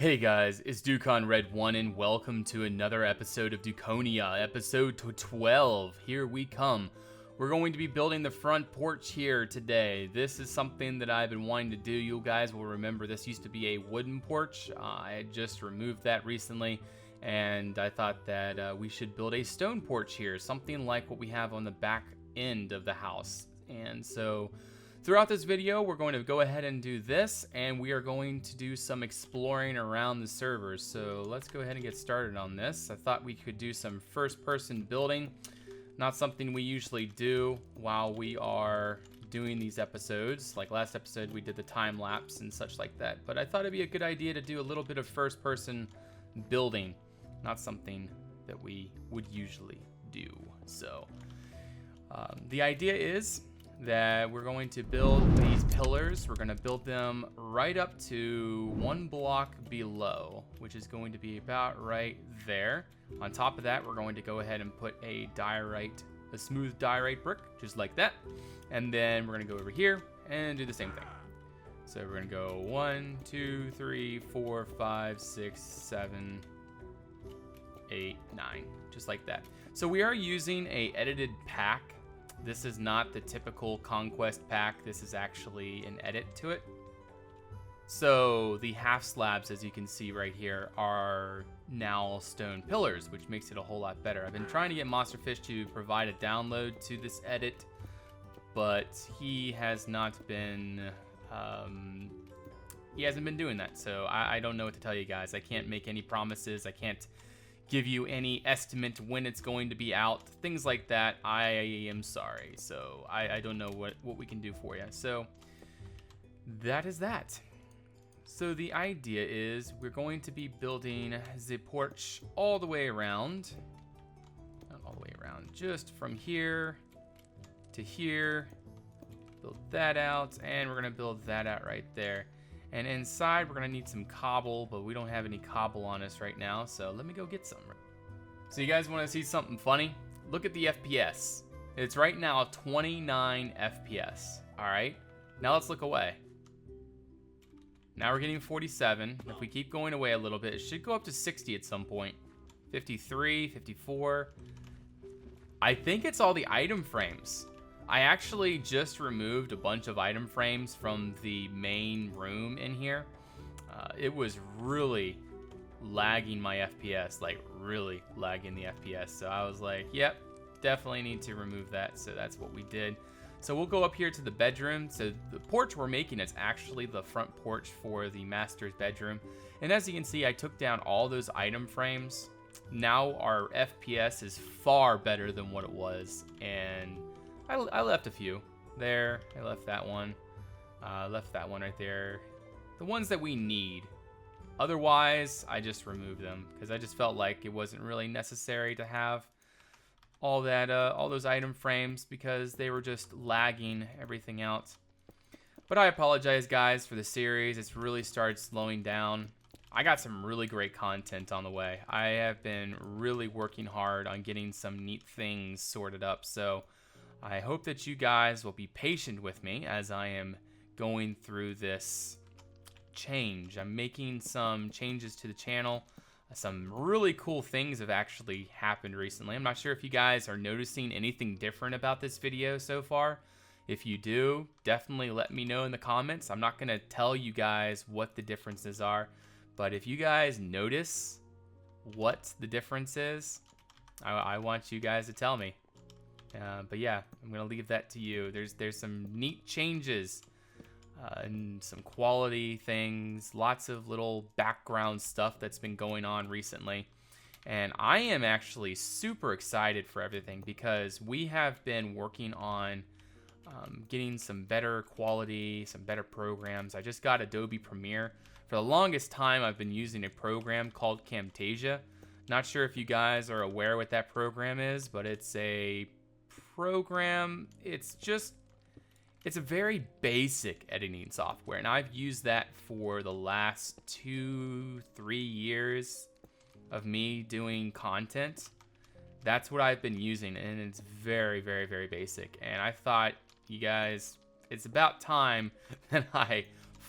Hey guys, it's Ducon Red 1 and welcome to another episode of Dukonia, episode 12. Here we come. We're going to be building the front porch here today. This is something that I've been wanting to do. You guys will remember this used to be a wooden porch. I had just removed that recently and I thought that we should build a stone porch here, something like what we have on the back end of the house. And so throughout this video, we're going to go ahead and do this, and we are going to do some exploring around the servers. So let's go ahead and get started on this. I thought we could do some first-person building. Not something we usually do while we are doing these episodes. Like last episode, we did the time lapse and such like that. But I thought it'd be a good idea to do a little bit of first-person building. Not something that we would usually do. So the idea is that we're going to build these pillars. We're going to build them right up to one block below, which is going to be about right there. On top of that, we're going to go ahead and put a smooth diorite brick, just like that. And then we're going to go over here and do the same thing. So we're going to go 1, 2, 3, 4, 5, 6, 7, 8, 9, just like that. So we are using a edited pack. This is not the typical Conquest pack. This is actually an edit to it. So the half slabs, as you can see right here, are now stone pillars, which makes it a whole lot better. I've been trying to get Monsterfish to provide a download to this edit, but he has not been, he hasn't been doing that. So I don't know what to tell you guys. I can't make any promises. I can't give you any estimate when it's going to be out, things like that. I am sorry. So I don't know what we can do for you. So that is that. So the idea is we're going to be building the porch all the way around. Not all the way around, just from here to here. Build that out, and we're gonna build that out right there. And inside, we're gonna need some cobble, but we don't have any cobble on us right now, so let me go get some. So you guys wanna see something funny? Look at the FPS. It's right now 29 FPS, all right? Now let's look away. Now we're getting 47. If we keep going away a little bit, it should go up to 60 at some point. 53, 54. I think it's all the item frames. I actually just removed a bunch of item frames from the main room in here. It was really lagging my FPS, like really lagging the FPS. So I was like, yep, definitely need to remove that. So that's what we did. So we'll go up here to the bedroom. So the porch we're making is actually the front porch for the master's bedroom. And as you can see, I took down all those item frames. Now our FPS is far better than what it was. And I left a few there. I left that one. Left that one right there. The ones that we need. Otherwise, I just removed them because I just felt like it wasn't really necessary to have all that, all those item frames because they were just lagging everything out. But I apologize, guys, for the series. It's really started slowing down. I got some really great content on the way. I have been really working hard on getting some neat things sorted up. So I hope that you guys will be patient with me as I am going through this change. I'm making some changes to the channel. Some really cool things have actually happened recently. I'm not sure if you guys are noticing anything different about this video so far. If you do, definitely let me know in the comments. I'm not going to tell you guys what the differences are, but if you guys notice what the difference is, I want you guys to tell me. But yeah, I'm gonna leave that to you. There's some neat changes and some quality things, lots of little background stuff that's been going on recently. And I am actually super excited for everything because we have been working on getting some better quality, some better programs. I just got Adobe Premiere. For the longest time, I've been using a program called Camtasia. Not sure if you guys are aware what that program is, but it's a program. It's a very basic editing software, and I've used that for the last 2-3 years of me doing content. That's what I've been using, and it's very, very, very basic. And I thought, you guys, it's about time that I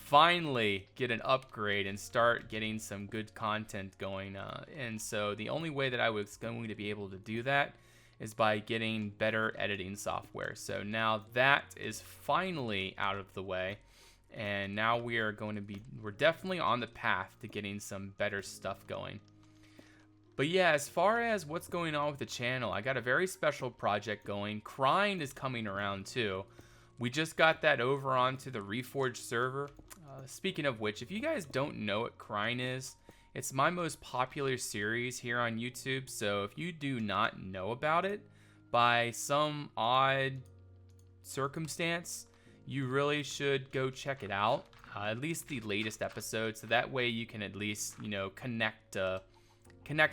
finally get an upgrade and start getting some good content going. And so the only way that I was going to be able to do that is by getting better editing software. So now that is finally out of the way. And now we're definitely on the path to getting some better stuff going. But yeah, as far as what's going on with the channel, I got a very special project going. Crying is coming around too. We just got that over onto the Reforged server. Speaking of which, if you guys don't know what Crying is, it's my most popular series here on YouTube. So if you do not know about it, by some odd circumstance, you really should go check it out. At least the latest episode, so that way you can at least, you know, connect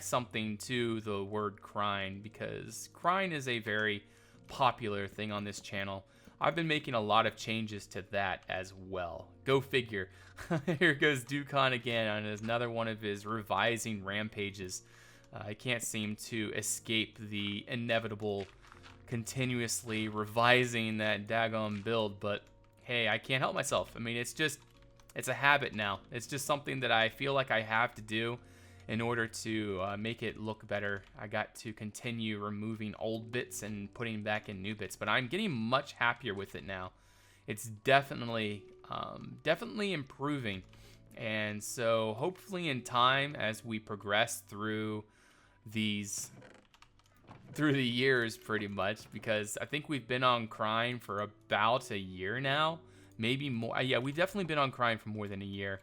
something to the word crying, because crying is a very popular thing on this channel. I've been making a lot of changes to that as well. Go figure. Here goes Dukonia again on another one of his revising rampages. I can't seem to escape the inevitable continuously revising that daggone build, but hey, I can't help myself. I mean, it's a habit now. It's just something that I feel like I have to do in order to make it look better. I got to continue removing old bits and putting back in new bits, but I'm getting much happier with it now. It's definitely improving. And so hopefully in time, as we progress through the years pretty much, because I think we've been on Crying for about a year now, maybe more. Yeah, we've definitely been on Crying for more than a year.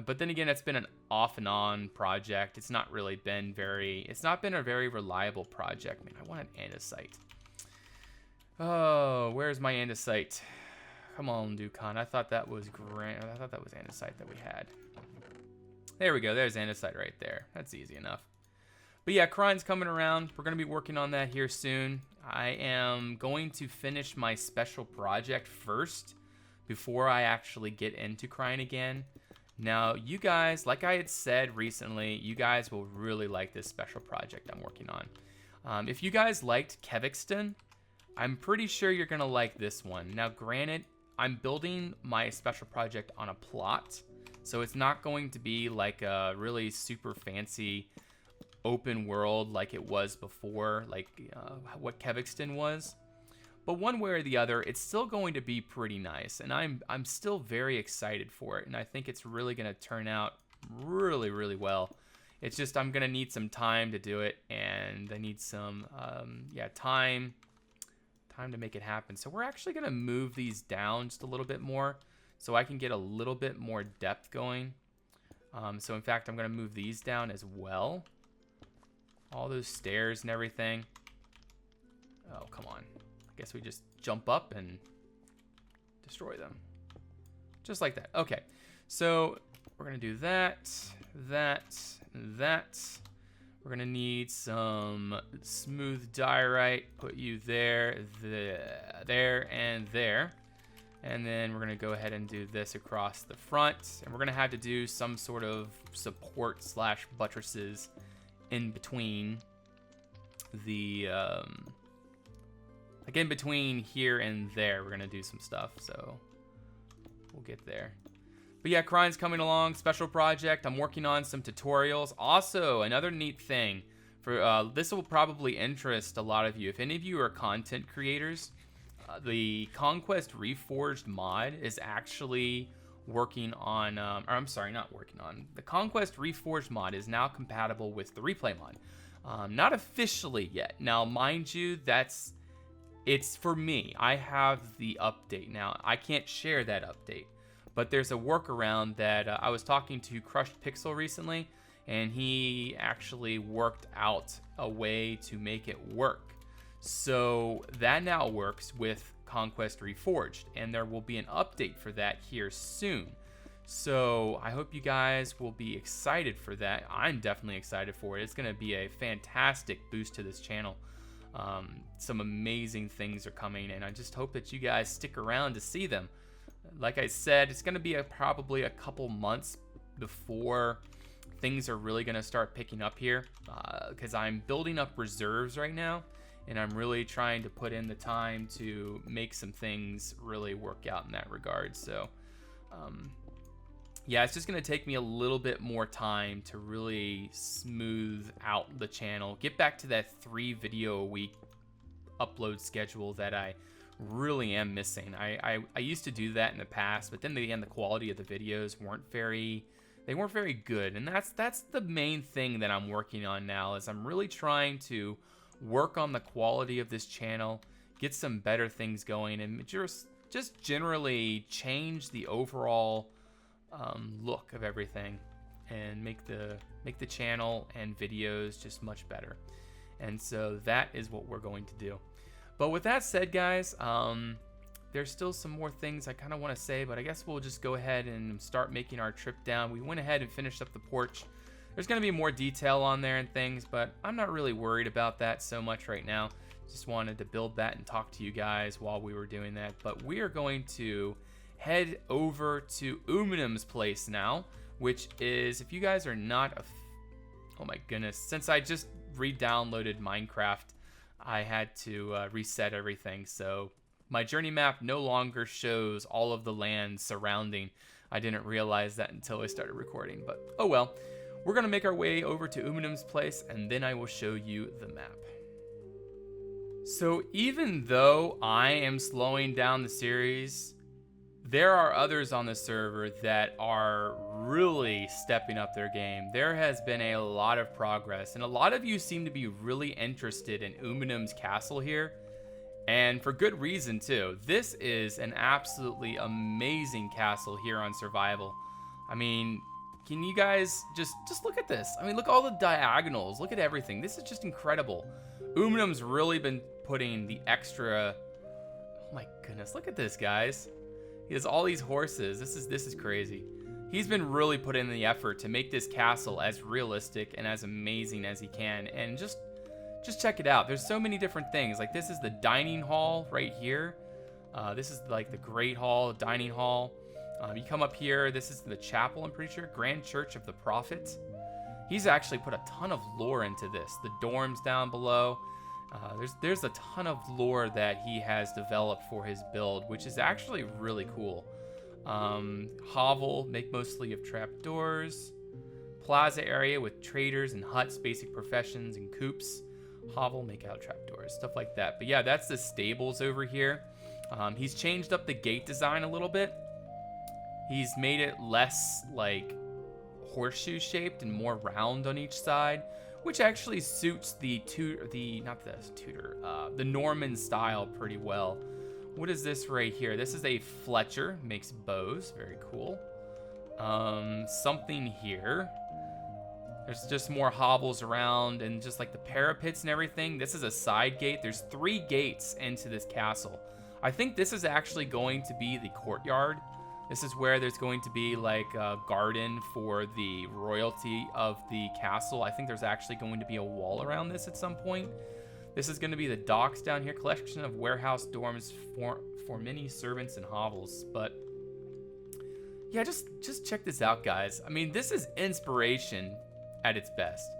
But then again, it's been an off and on project. It's not been a very reliable project. Man, I want an andesite. Oh, where's my andesite? Come on, Dukonia. I thought that was andesite that we had. There we go. There's andesite right there. That's easy enough. But yeah, Crying's coming around. We're going to be working on that here soon. I am going to finish my special project first before I actually get into Crying again. Now, you guys, like I had said recently, you guys will really like this special project I'm working on. If you guys liked Sekeleton, I'm pretty sure you're going to like this one. Now, granted, I'm building my special project on a plot, so it's not going to be like a really super fancy open world like it was before, like what Sekeleton was. But one way or the other, it's still going to be pretty nice, and I'm still very excited for it, and I think it's really going to turn out really, really well. It's just I'm going to need some time to do it, and I need some time to make it happen. So we're actually going to move these down just a little bit more so I can get a little bit more depth going. So in fact, I'm going to move these down as well. All those stairs and everything. Oh, come on. I guess we just jump up and destroy them. Just like that. Okay. So we're going to do that. We're going to need some smooth diorite. Put you there, and there. And then we're going to go ahead and do this across the front. And we're going to have to do some sort of support / buttresses in between the like in between here and there. We're gonna do some stuff, so we'll get there. But yeah, Crying's coming along, special project. I'm working on some tutorials. Also, another neat thing for this will probably interest a lot of you. If any of you are content creators, the ConquestReforged mod is actually working on, or I'm sorry, not working on. The ConquestReforged mod is now compatible with the replay mod. Not officially yet. Now, mind you, it's for me. I have the update now. I can't share that update, but there's a workaround that I was talking to Crushed Pixel recently, and he actually worked out a way to make it work. So that now works with ConquestReforged, and there will be an update for that here soon. So I hope you guys will be excited for that. I'm definitely excited for it. It's going to be a fantastic boost to this channel. Some amazing things are coming, and I just hope that you guys stick around to see them. Like I said, it's going to be probably a couple months before things are really going to start picking up here, because I'm building up reserves right now, and I'm really trying to put in the time to make some things really work out in that regard. So yeah, it's just going to take me a little bit more time to really smooth out the channel. Get back to that 3 video a week upload schedule that I really am missing. I used to do that in the past, but then again, the quality of the videos weren't very good. And that's the main thing that I'm working on now, is I'm really trying to work on the quality of this channel, get some better things going, and just generally change the overall look of everything, and make the channel and videos just much better. And so that is what we're going to do. But with that said, guys, there's still some more things I kind of want to say, but I guess we'll just go ahead and start making our trip down. We went ahead and finished up the porch. There's going to be more detail on there and things, but I'm not really worried about that so much right now. Just wanted to build that and talk to you guys while we were doing that. But we are going to head over to Uminm's place now, which is, if you guys are not oh my goodness, since I just re-downloaded Minecraft, I had to reset everything. So my journey map no longer shows all of the land surrounding. I didn't realize that until I started recording, but oh well. We're gonna make our way over to Uminm's place, and then I will show you the map. So even though I am slowing down the series, there are others on the server that are really stepping up their game. There has been a lot of progress, and a lot of you seem to be really interested in Uminm's castle here, and for good reason too. This is an absolutely amazing castle here on survival. I mean, can you guys just look at this? I mean, look at all the diagonals, look at everything. This is just incredible. Uminm's really been putting the extra, oh my goodness, look at this, guys. He has all these horses. This is crazy. He's been really putting in the effort to make this castle as realistic and as amazing as he can. And just check it out. There's so many different things. Like, this is the dining hall right here. This is like the Great Hall, dining hall. You come up here. This is the chapel, I'm pretty sure. Grand Church of the Prophet. He's actually put a ton of lore into this. The dorms down below. There's a ton of lore that he has developed for his build, which is actually really cool. Hovel, make mostly of trapdoors. Plaza area with traders and huts, basic professions and coops. Hovel, make out trapdoors, stuff like that. But yeah, that's the stables over here. He's changed up the gate design a little bit. He's made it less like horseshoe shaped and more round on each side, which actually suits the Norman style pretty well. What is this right here? This is a Fletcher, makes bows, very cool. Something here. There's just more hobbles around and just like the parapets and everything. This is a side gate. There's 3 gates into this castle. I think this is actually going to be the courtyard. This is where there's going to be like a garden for the royalty of the castle. I think there's actually going to be a wall around this at some point. This is going to be the docks down here. Collection of warehouse dorms for many servants and hovels. But yeah, just check this out, guys. I mean, this is inspiration at its best.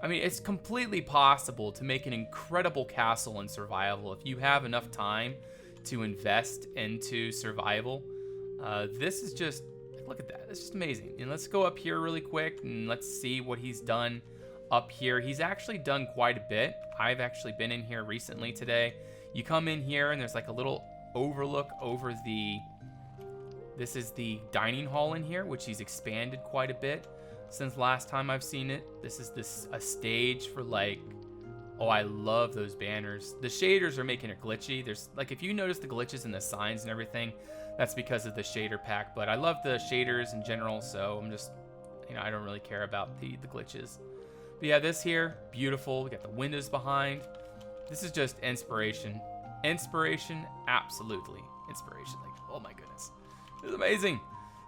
I mean, it's completely possible to make an incredible castle in survival if you have enough time to invest into survival. This is just, look at that. It's just amazing. And let's go up here really quick and let's see what he's done up here. He's actually done quite a bit. I've actually been in here recently today. You come in here and there's like a little overlook over this is the dining hall in here, which he's expanded quite a bit since last time I've seen it. This is a stage for like, oh, I love those banners. The shaders are making it glitchy. There's like, if you notice the glitches in the signs and everything, that's because of the shader pack, but I love the shaders in general, so I'm just, I don't really care about the glitches. But yeah, this here, beautiful. We got the windows behind. This is just inspiration. Inspiration, absolutely. Inspiration, like, oh my goodness. This is amazing.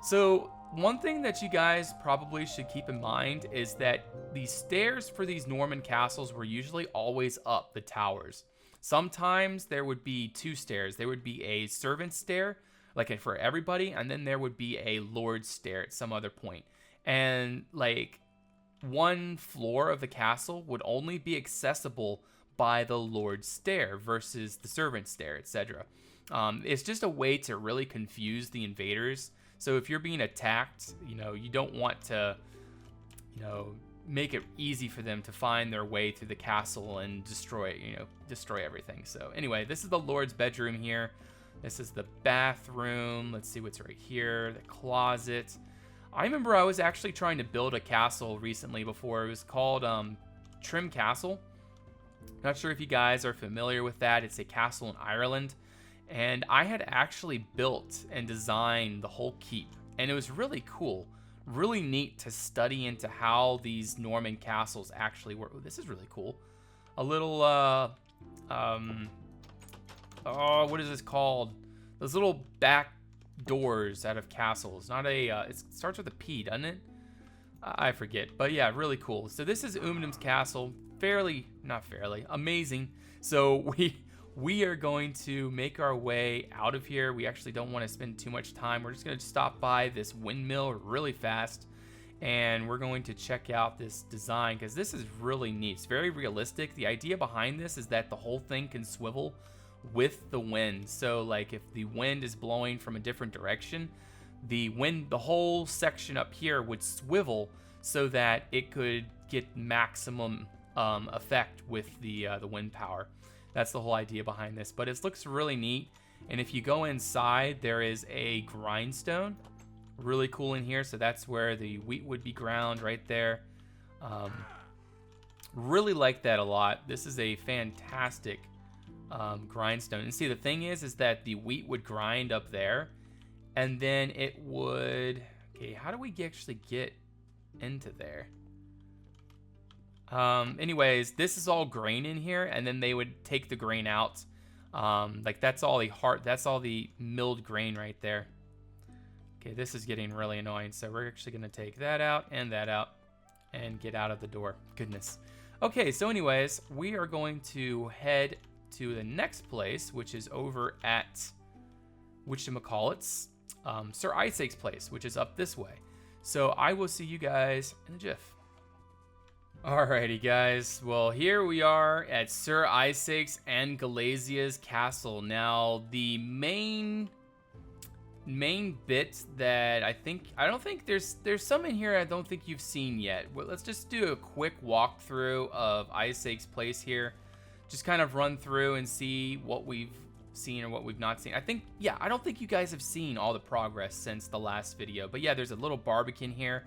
So one thing that you guys probably should keep in mind is that the stairs for these Norman castles were usually always up the towers. Sometimes there would be 2 stairs. There would be a servant stair, like for everybody, and then there would be a lord's stair at some other point. And like one floor of the castle would only be accessible by the lord's stair versus the servant stair, etc. It's just a way to really confuse the invaders So if you're being attacked, you know, you don't want to, you know, make it easy for them to find their way through the castle and destroy everything. So anyway, this is the Lord's bedroom here. This is the bathroom. Let's see what's right here. The closet. I remember I was actually trying to build a castle recently before. It was called Trim Castle. Not sure if you guys are familiar with that. It's a castle in Ireland. And I had actually built and designed the whole keep. And it was really cool. Really neat to study into how these Norman castles actually work. Oh, this is really cool. A little, what is this called? Those little back doors out of castles. Not a, it starts with a P, doesn't it? I forget. But yeah, really cool. So this is Uminm's castle. Amazing. So we are going to make our way out of here. We actually don't want to spend too much time. We're just going to stop by this windmill really fast, and we're going to check out this design because this is really neat. It's very realistic. The idea behind this is that the whole thing can swivel with the wind. So like if the wind is blowing from a different direction, the whole section up here would swivel so that it could get maximum effect with the wind power. That's the whole idea behind this, but it looks really neat. And if you go inside, there is a grindstone, really cool in here. So that's where the wheat would be ground right there. Really like that a lot. This is a fantastic grindstone. And see, the thing is that the wheat would grind up there, and then it would. Okay, how do we actually get into there? Anyways, this is all grain in here, and then they would take the grain out. Like that's all the milled grain right there. Okay, this is getting really annoying. So we're actually going to take that out and get out of the door. Goodness. Okay, so anyways, we are going to head to the next place, which is over at whatchamacallits, Sir Isaac's place, which is up this way. So I will see you guys in a jiff. Alrighty guys, well here we are at Sir Isaac's and Gallazia's castle. Now the main bit that I don't think there's some in here I don't think you've seen yet. Well, let's just do a quick walkthrough of Isaac's place here. Just kind of run through and see what we've seen or what we've not seen. I don't think you guys have seen all the progress since the last video. But yeah, there's a little barbican here.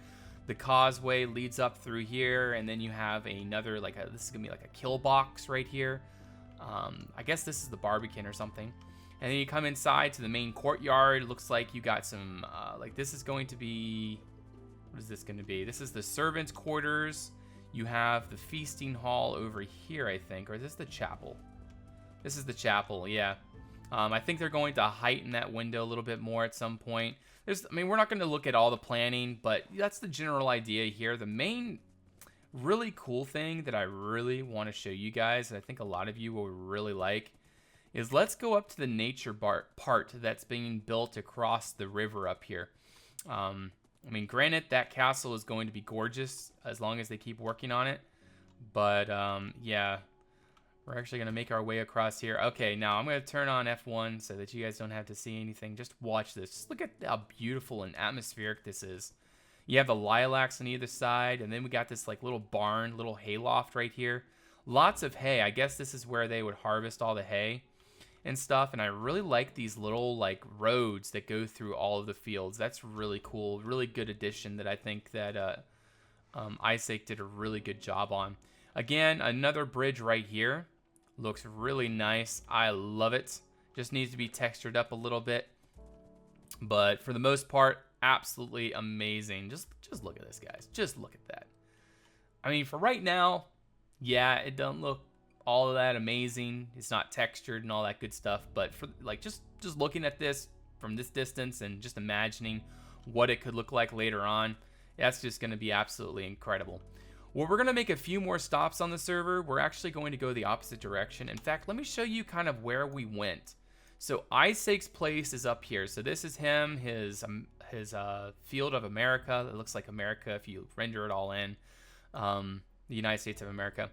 The causeway leads up through here, and then you have another, this is gonna be like a kill box right here. I guess this is the barbican or something. And then you come inside to the main courtyard. It looks like you got some, this is going to be, what is this gonna be? This is the servants' quarters. You have the feasting hall over here, I think, or is this the chapel? This is the chapel, yeah. I think they're going to heighten that window a little bit more at some point. We're not going to look at all the planning, but that's the general idea here. The main really cool thing that I really want to show you guys, and I think a lot of you will really like, is let's go up to the nature part that's being built across the river up here. Granted, that castle is going to be gorgeous as long as they keep working on it. But, yeah, we're actually going to make our way across here. Okay, now I'm going to turn on F1 so that you guys don't have to see anything. Just watch this. Just look at how beautiful and atmospheric this is. You have the lilacs on either side, and then we got this little barn, little hayloft right here. Lots of hay. I guess this is where they would harvest all the hay and stuff. And I really like these little roads that go through all of the fields. That's really cool. Really good addition that I think that Isaac did a really good job on. Again, another bridge right here. Looks really nice. I love it. Just needs to be textured up a little bit. But for the most part, absolutely amazing. Just look at this, guys. Just look at that. For right now, yeah, it doesn't look all of that amazing. It's not textured and all that good stuff. But for just looking at this from this distance and just imagining what it could look like later on, that's just going to be absolutely incredible. Well, we're going to make a few more stops on the server. We're actually going to go the opposite direction. In fact, let me show you kind of where we went. So Isaac's place is up here. So this is him, his field of America. It looks like America if you render it all in. The United States of America.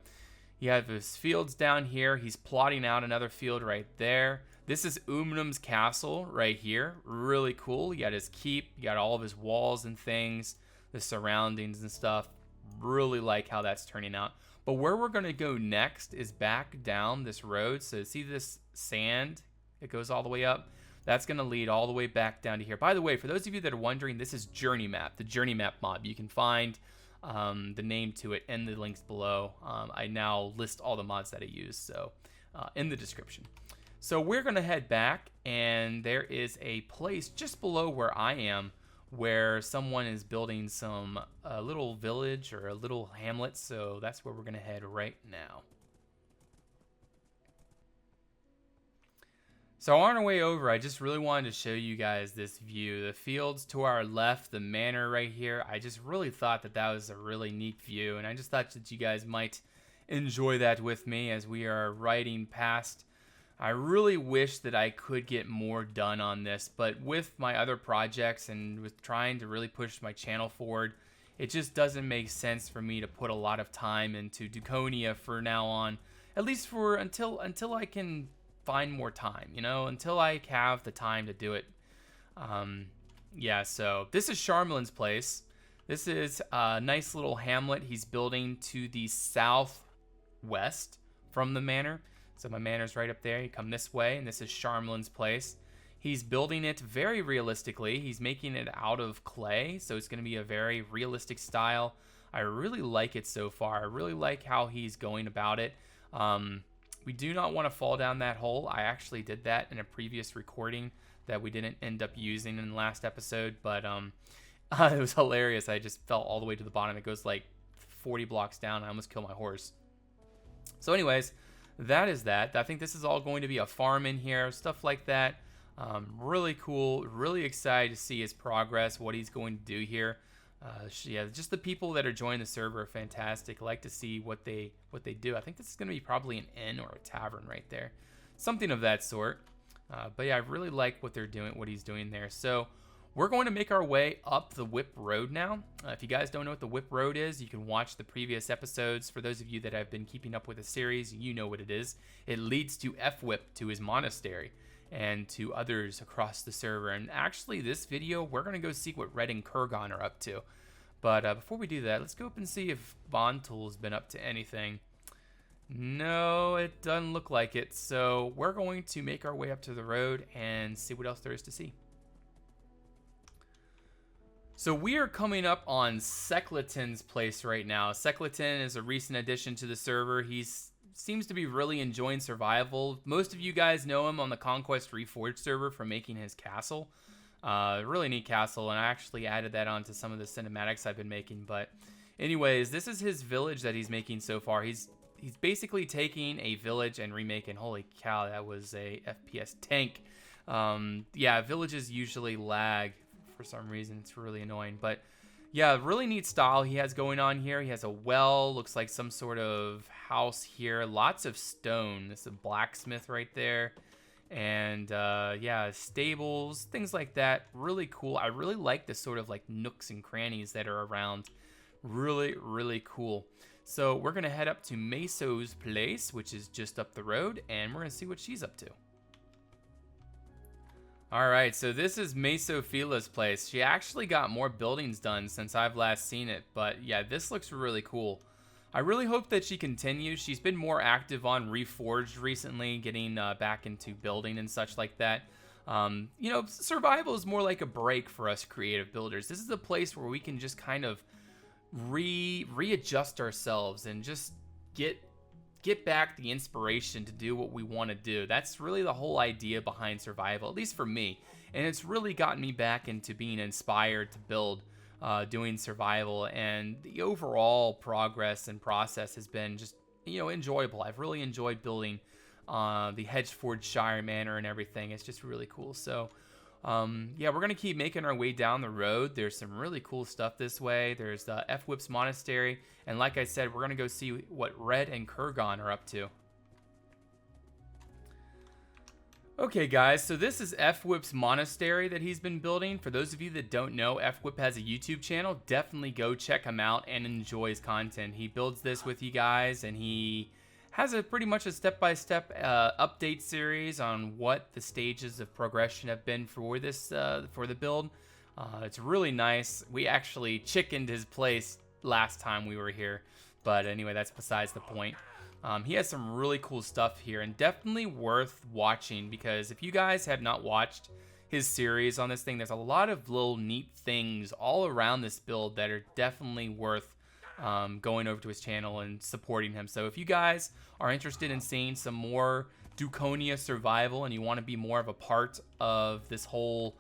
You have his fields down here. He's plotting out another field right there. This is Uminm's castle right here. Really cool. You got his keep. You got all of his walls and things, the surroundings and stuff. Really like how that's turning out. But where we're going to go next is back down this road. So see this sand? It goes all the way up. That's going to lead all the way back down to here. By the way, for those of you that are wondering, this is Journey Map, the Journey Map mod. You can find the name to it in the links below. I now list all the mods that I use, so in the description. So we're going to head back, and there is a place just below where I am where someone is building some little village or a little hamlet, so that's where we're going to head right now. So on our way over, I just really wanted to show you guys this view. The fields to our left, the manor right here. I just really thought that that was a really neat view, and I just thought that you guys might enjoy that with me as we are riding past. I really wish that I could get more done on this, but with my other projects and with trying to really push my channel forward, it just doesn't make sense for me to put a lot of time into Dukonia for now on, at least for until I can find more time, you know, until I have the time to do it. Yeah, so this is Charmelin's place. This is a nice little hamlet he's building to the southwest from the manor. So my manor's right up there. You come this way, and this is Charmelin's place. He's building it very realistically. He's making it out of clay, so it's going to be a very realistic style. I really like it so far. I really like how he's going about it. We do not want to fall down that hole. I actually did that in a previous recording that we didn't end up using in the last episode, but it was hilarious. I just fell all the way to the bottom. It goes like 40 blocks down. I almost killed my horse. So anyways, that is that. I think this is all going to be a farm in here, stuff like that. Really cool. Really excited to see his progress, what he's going to do here. Yeah, just the people that are joining the server are fantastic. I like to see what they do. I think this is going to be probably an inn or a tavern right there, something of that sort. But yeah, I really like what they're doing, what he's doing there. So we're going to make our way up the Whip Road now. If you guys don't know what the Whip Road is, you can watch the previous episodes. For those of you that have been keeping up with the series, you know what it is. It leads to fWhip, to his monastery, and to others across the server. And actually, this video, we're going to go see what Red and Kurgan are up to. But before we do that, let's go up and see if Vauntoule has been up to anything. No, it doesn't look like it. So we're going to make our way up to the road and see what else there is to see. So we are coming up on Sekeleton's place right now. Sekeleton is a recent addition to the server. He seems to be really enjoying survival. Most of you guys know him on the ConquestReforged server for making his castle. Really neat castle, and I actually added that onto some of the cinematics I've been making. But anyways, this is his village that he's making so far. He's basically taking a village and remaking. Holy cow, that was a FPS tank. Yeah, villages usually lag for some reason. It's really annoying, but yeah, really neat style he has going on here. He has a well, looks like some sort of house here. Lots of stone. This is a blacksmith right there. And yeah, stables, things like that. Really cool. I really like the sort of like nooks and crannies that are around. Really, really cool. So we're going to head up to Meso's place, which is just up the road, and we're going to see what she's up to. All right, so this is Mesofila's place. She actually got more buildings done since I've last seen it, but yeah, this looks really cool. I really hope that she continues. She's been more active on Reforged recently, getting back into building and such like that. You know, survival is more like a break for us creative builders. This is a place where we can just kind of readjust ourselves and just get back the inspiration to do what we want to do. That's really the whole idea behind survival, at least for me. And it's really gotten me back into being inspired to build, doing survival. And the overall progress and process has been just, you know, enjoyable. I've really enjoyed building the Hedgeforge Shire Manor and everything. It's just really cool. So yeah, we're going to keep making our way down the road. There's some really cool stuff this way. There's the fWhip's Monastery. And like I said, we're going to go see what Red and Kurgan are up to. Okay, guys, so this is fWhip's Monastery that he's been building. For those of you that don't know, fWhip has a YouTube channel. Definitely go check him out and enjoy his content. He builds this with you guys, and he has a pretty much a step-by-step update series on what the stages of progression have been for this for the build. It's really nice. We actually chickened his place last time we were here, but anyway, that's besides the point. He has some really cool stuff here, and definitely worth watching, because if you guys have not watched his series on this thing, there's a lot of little neat things all around this build that are definitely worth going over to his channel and supporting him. So if you guys are interested in seeing some more Dukonia survival and you want to be more of a part of this whole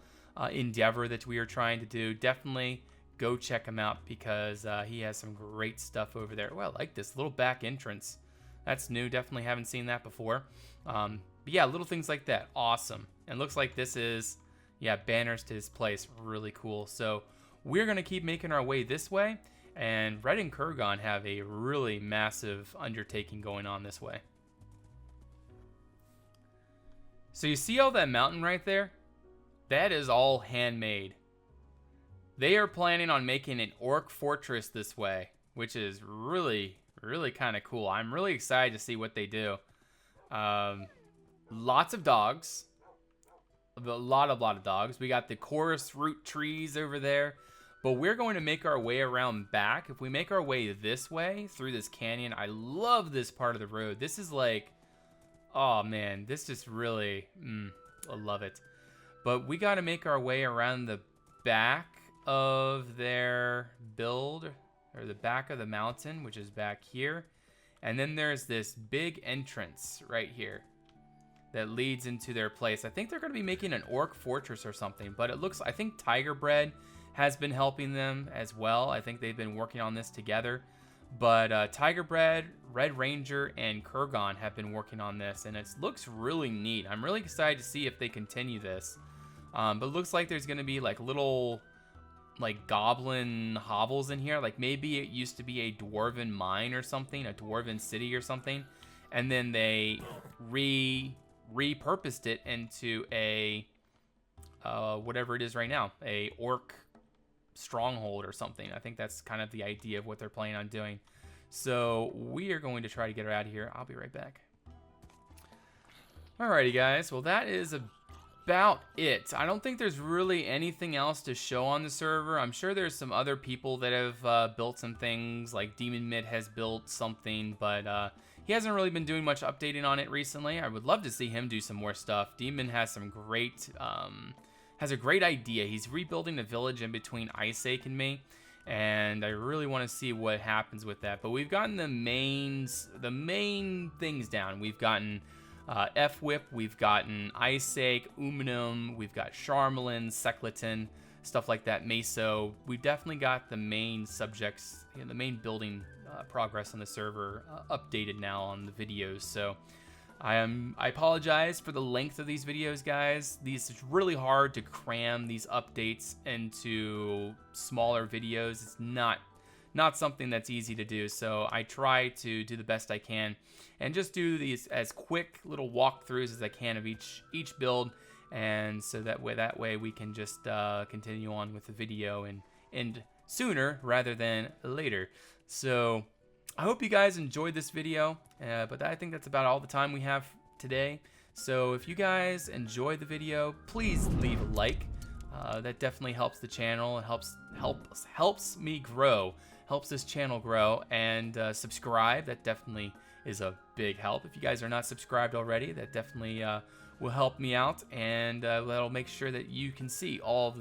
endeavor that we are trying to do, definitely go check him out, because he has some great stuff over there. Well, I like this little back entrance. That's new. Definitely haven't seen that before. But yeah, little things like that. Awesome. And looks like this is, yeah, banners to his place. Really cool. So we're going to keep making our way this way. And Red and Kurgan have a really massive undertaking going on this way. So you see all that mountain right there? That is all handmade. They are planning on making an orc fortress this way, which is really kind of cool. I'm really excited to see what they do. Lots of dogs. A lot of dogs. We got the chorus root trees over there. But we're going to make our way around back. If we make our way this way, through this canyon, I love this part of the road. This is like, oh man, this just really, I love it. But we got to make our way around the back of their build, or the back of the mountain, which is back here. And then there's this big entrance right here that leads into their place. I think they're going to be making an orc fortress or something, but it looks, I think Tiger Bread has been helping them as well. I think they've been working on this together. But Tiger Bread, Red Ranger, and Kurgan have been working on this, and it looks really neat. I'm really excited to see if they continue this. But it looks like there's going to be like little like goblin hovels in here. Like maybe it used to be a dwarven mine or something, a dwarven city or something. And then they repurposed it into a, whatever it is right now, a orc stronghold or something. I think that's kind of the idea of what they're planning on doing. So we are going to try to get her out of here. I'll be right back. Alrighty guys, well that is about it. I don't think there's really anything else to show on the server. I'm sure there's some other people that have built some things, like Demon Mid has built something, but he hasn't really been doing much updating on it recently. I would love to see him do some more stuff. Demon has some great has a great idea. He's rebuilding a village in between Iceake and me, and I really want to see what happens with that. But we've gotten the main things down. We've gotten fWhip, we've gotten Iceake, Uminm, we've got Charmelin, Sekeleton, stuff like that, Meso. We've definitely got the main subjects, you know, the main building progress on the server updated now on the videos. So I apologize for the length of these videos, guys. It's really hard to cram these updates into smaller videos. It's not something that's easy to do, so I try to do the best I can and just do these as quick little walkthroughs as I can of each build, and so that way we can just continue on with the video and sooner rather than later. So I hope you guys enjoyed this video, but I think that's about all the time we have today. So if you guys enjoyed the video, please leave a like. That definitely helps the channel. It helps me grow, helps this channel grow, and subscribe. That definitely is a big help. If you guys are not subscribed already, that definitely will help me out, and that'll make sure that you can see all of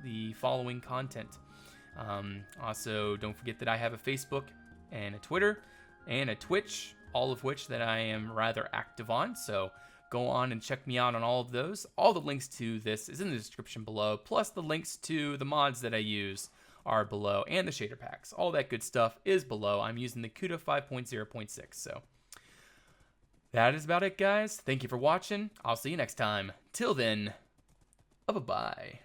the following content. Also, don't forget that I have a Facebook and a Twitter and a Twitch, all of which that I am rather active on. So go on and check me out on all of those. All the links to this is in the description below, plus the links to the mods that I use are below, and the shader packs. All that good stuff is below. I'm using the CUDA 5.0.6. So that is about it, guys. Thank you for watching. I'll see you next time. Till then, bye-bye.